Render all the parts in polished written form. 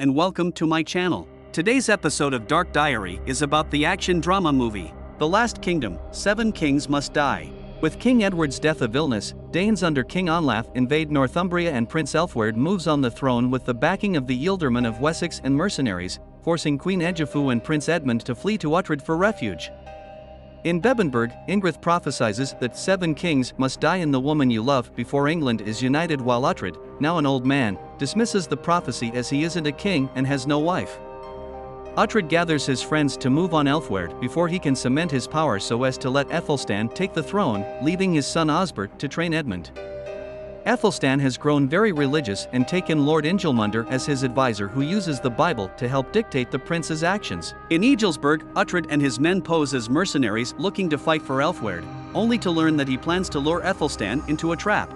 and welcome to my channel. Today's episode of Dark Diary is about the action drama movie, The Last Kingdom, 7 Kings Must Die. With King Edward's death of illness, Danes under King Olaf invade Northumbria and Prince Aelfweard moves on the throne with the backing of the Ealdormen of Wessex and mercenaries, forcing Queen Egifu and Prince Edmund to flee to Uhtred for refuge. In Bebbanburg, Ingrid prophesies that 7 kings must die and the woman you love before England is united, while Uhtred, now an old man, dismisses the prophecy as he isn't a king and has no wife. Uhtred gathers his friends to move on Aelfweard before he can cement his power so as to let Aethelstan take the throne, leaving his son Osbert to train Edmund. Aethelstan has grown very religious and taken Lord Ingelmunder as his advisor, who uses the Bible to help dictate the prince's actions. In Egilsburg, Uhtred and his men pose as mercenaries looking to fight for Aelfweard, only to learn that he plans to lure Aethelstan into a trap.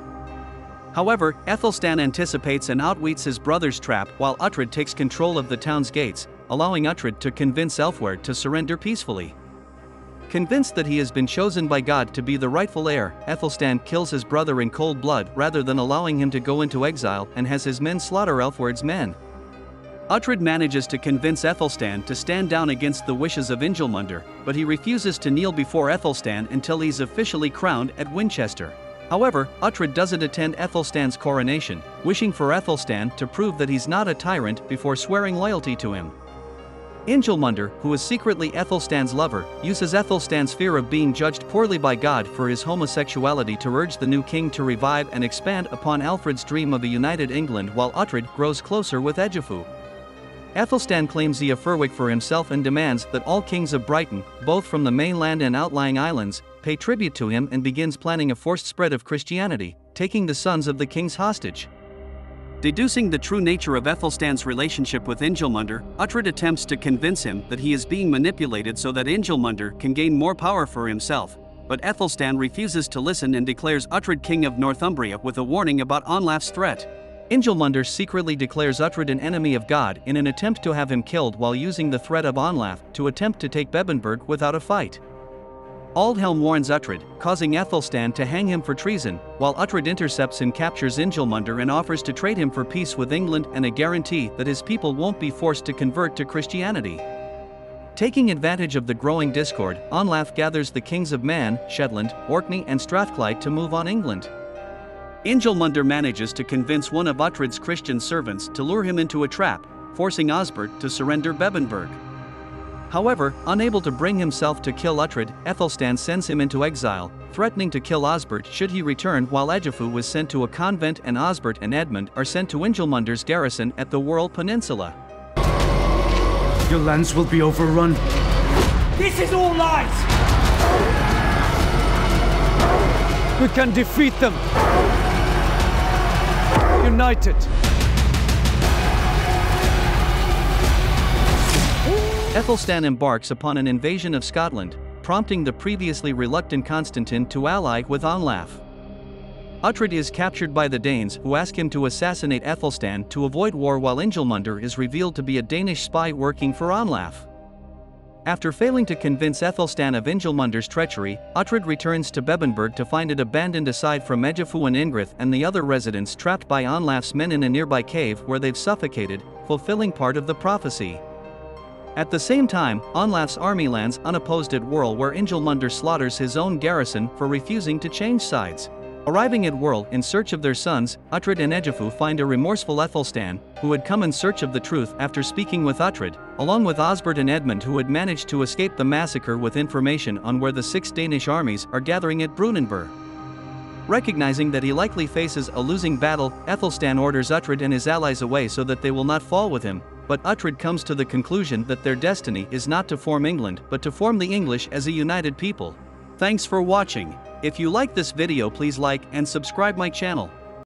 However, Aethelstan anticipates and outwits his brother's trap while Uhtred takes control of the town's gates, allowing Uhtred to convince Aelfweard to surrender peacefully. Convinced that he has been chosen by God to be the rightful heir, Aethelstan kills his brother in cold blood rather than allowing him to go into exile, and has his men slaughter Aelfweard's men. Uhtred manages to convince Aethelstan to stand down against the wishes of Ingelmunder, but he refuses to kneel before Aethelstan until he's officially crowned at Winchester. However, Uhtred doesn't attend Aethelstan's coronation, wishing for Aethelstan to prove that he's not a tyrant before swearing loyalty to him. Ingelmunder, who is secretly Aethelstan's lover, uses Aethelstan's fear of being judged poorly by God for his homosexuality to urge the new king to revive and expand upon Alfred's dream of a united England, while Uhtred grows closer with Egifu. Aethelstan claims the Eoferwic for himself and demands that all kings of Britain, both from the mainland and outlying islands, pay tribute to him, and begins planning a forced spread of Christianity, taking the sons of the kings hostage. Deducing the true nature of Aethelstan's relationship with Ingelmunder, Uhtred attempts to convince him that he is being manipulated so that Ingelmunder can gain more power for himself, but Aethelstan refuses to listen and declares Uhtred king of Northumbria with a warning about Olaf's threat. Ingelmunder secretly declares Uhtred an enemy of God in an attempt to have him killed, while using the threat of Olaf to attempt to take Bebbanburg without a fight. Aldhelm warns Uhtred, causing Aethelstan to hang him for treason, while Uhtred intercepts and captures Ingelmunder and offers to trade him for peace with England and a guarantee that his people won't be forced to convert to Christianity. Taking advantage of the growing discord, Olaf gathers the kings of Man, Shetland, Orkney and Strathclyde to move on England. Ingelmunder manages to convince one of Uhtred's Christian servants to lure him into a trap, forcing Osbert to surrender Bebbanburg. However, unable to bring himself to kill Uhtred, Aethelstan sends him into exile, threatening to kill Osbert should he return, while Egifu was sent to a convent and Osbert and Edmund are sent to Ingelmunder's garrison at the Wirral Peninsula. Your lands will be overrun. This is all lies! We can defeat them. United. Aethelstan embarks upon an invasion of Scotland, prompting the previously reluctant Constantine to ally with Olaf. Uhtred is captured by the Danes, who ask him to assassinate Aethelstan to avoid war, while Ingelmunder is revealed to be a Danish spy working for Olaf. After failing to convince Aethelstan of Ingelmunder's treachery, Uhtred returns to Bebbanburg to find it abandoned, aside from Egifu and Ingrid and the other residents trapped by Olaf's men in a nearby cave where they've suffocated, fulfilling part of the prophecy. At the same time, Olaf's army lands unopposed at Wirral, where Ingelmunder slaughters his own garrison for refusing to change sides. Arriving at Wirral in search of their sons, Uhtred and Egifu find a remorseful Aethelstan, who had come in search of the truth after speaking with Uhtred, along with Osbert and Edmund, who had managed to escape the massacre with information on where the 6 Danish armies are gathering at Brunanburh. Recognizing that he likely faces a losing battle, Aethelstan orders Uhtred and his allies away so that they will not fall with him, but Uhtred comes to the conclusion that their destiny is not to form England but to form the English as a united people. Thanks for watching. If you like this video, please like and subscribe my channel.